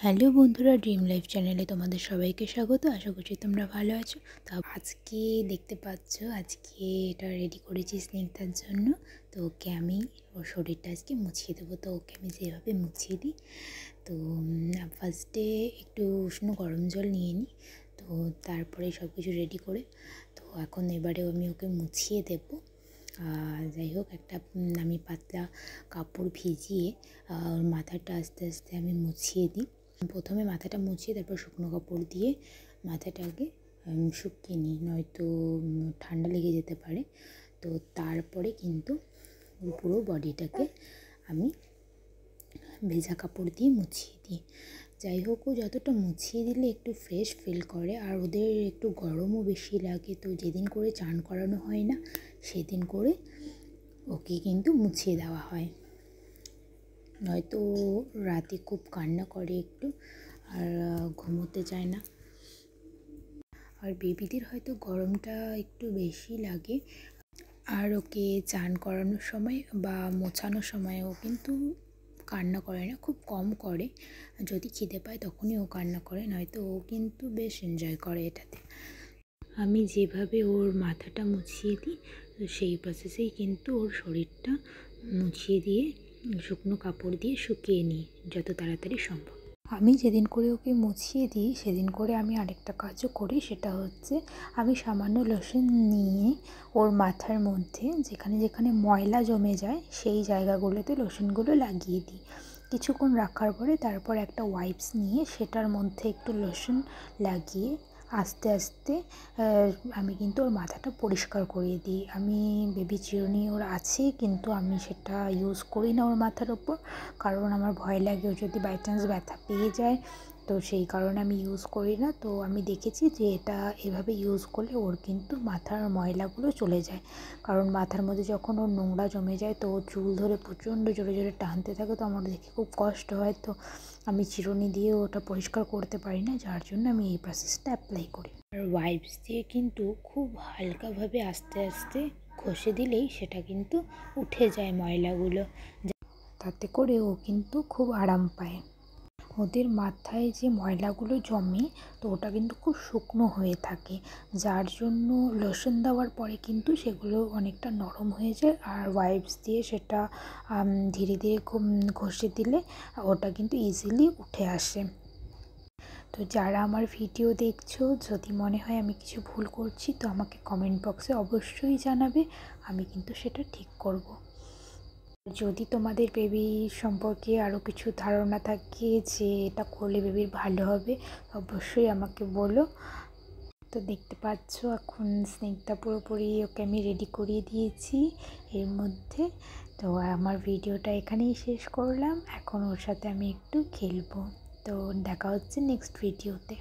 Hello বন্ধুরা, dream life চ্যানেলে তোমাদের সবাইকে স্বাগত। আশা করছি তোমরা ভালো আছো। তো আজকে দেখতে পাচ্ছ, আজকে এটা রেডি করেছি স্নিগ্ধার জন্য। তো ওকে আমি ওর শরীরটা আজকে মুছিয়ে দেবো। তো ওকে আমি যেভাবে মুছিয়ে দিই, তো ফার্স্টে একটু উষ্ণ গরম জল নিয়ে নিই, তো তারপরে সব কিছু রেডি করে তো এখন এবারে আমি ওকে মুছিয়ে দেবো। যাই হোক, একটা আমি পাতলা কাপড় ভিজিয়ে ওর মাথাটা আস্তে আস্তে আমি মুছিয়ে দিই। প্রথমে মাথাটা মুছিয়ে তারপর শুকনো কাপড় দিয়ে মাথাটাকে শুকিয়ে নিই, নয়তো ঠান্ডা লেগে যেতে পারে। তো তারপরে কিন্তু পুরো বডিটাকে আমি ভেজা কাপড় দিয়ে মুছিয়ে দিই। যাই হোক, ও যতটা মুছিয়ে দিলে একটু ফ্রেশ ফিল করে, আর ওদের একটু গরমও বেশি লাগে। তো যেদিন করে চান করানো হয় না, সেদিন করে ওকে কিন্তু মুছিয়ে দেওয়া হয়, নয়তো রাতে খুব কান্না করে একটু, আর ঘুমোতে চায় না। আর বেবিদের হয়তো গরমটা একটু বেশি লাগে। আর ওকে চান করানোর সময় বা মোছানোর সময়ও কিন্তু কান্না করে না, খুব কম করে। যদি খিদে পায় তখনই ও কান্না করে, নয়তো ও কিন্তু বেশ এনজয় করে এটাতে। আমি যেভাবে ওর মাথাটা মুছিয়ে দিই, তো সেই প্রসেসেই কিন্তু ওর শরীরটা মুছিয়ে দিয়ে শুকনো কাপড় দিয়ে শুকিয়ে নিই যত তাড়াতাড়ি সম্ভব। আমি যেদিন করে ওকে মুছিয়ে দিই, সেদিন করে আমি আরেকটা কাজও করি। সেটা হচ্ছে, আমি সামান্য লোশন নিয়ে ওর মাথার মধ্যে যেখানে যেখানে ময়লা জমে যায় সেই জায়গাগুলোতে লোশনগুলো লাগিয়ে দিই। কিছুক্ষণ রাখার পরে তারপর একটা ওয়াইপস নিয়ে সেটার মধ্যে একটু লোশন লাগিয়ে আস্তে আস্তে আমি কিন্তু ওর মাথাটা পরিষ্কার করিয়ে দিই। আমি বেবি চিরুনি ওর আছে, কিন্তু আমি সেটা ইউজ করি না ওর মাথার ওপর, কারণ আমার ভয় লাগে ও যদি বাই চান্স ব্যথা পেয়ে যায়, তো সেই কারণে আমি ইউজ করি না। তো আমি দেখেছি যে এটা এভাবে ইউজ করলে ওর কিন্তু মাথার ময়লাগুলো চলে যায়, কারণ মাথার মধ্যে যখন ওর নোংরা জমে যায় তো ও চুল ধরে প্রচণ্ড জোরে জোরে টানতে থাকে, তো আমার দেখে খুব কষ্ট হয়। তো আমি চিরুনি দিয়ে ওটা পরিষ্কার করতে পারি না, যার জন্য আমি এই প্রসেসটা অ্যাপ্লাই করি। আর ওয়াইপস দিয়ে কিন্তু খুব হালকাভাবে আস্তে আস্তে ঘষে দিলেই সেটা কিন্তু উঠে যায় ময়লাগুলো, তাতে করে ও কিন্তু খুব আরাম পায়। ওদের মাথায় যে ময়লাগুলো জমে, তো ওটা কিন্তু খুব শুকনো হয়ে থাকে, যার জন্য লোশন দেওয়ার পরে কিন্তু সেগুলো অনেকটা নরম হয়ে যায়। আর ওয়াইপস দিয়ে সেটা ধীরে ধীরে ঘষে দিলে ওটা কিন্তু ইজিলি উঠে আসে। তো যারা আমার ভিডিও দেখছো, যদি মনে হয় আমি কিছু ভুল করছি, তো আমাকে কমেন্ট বক্সে অবশ্যই জানাবে, আমি কিন্তু সেটা ঠিক করব। যদি তোমাদের বেবি সম্পর্কে আরও কিছু ধারণা থাকে যে এটা করলে বেবির ভালো হবে, অবশ্যই আমাকে বলো। তো দেখতে পাচ্ছ এখন স্নিগ্ধা পুরোপুরি ওকে আমি রেডি করিয়ে দিয়েছি এর মধ্যে। তো আমার ভিডিওটা এখানেই শেষ করলাম। এখন ওর সাথে আমি একটু খেলবো। তো দেখা হচ্ছে নেক্সট ভিডিওতে।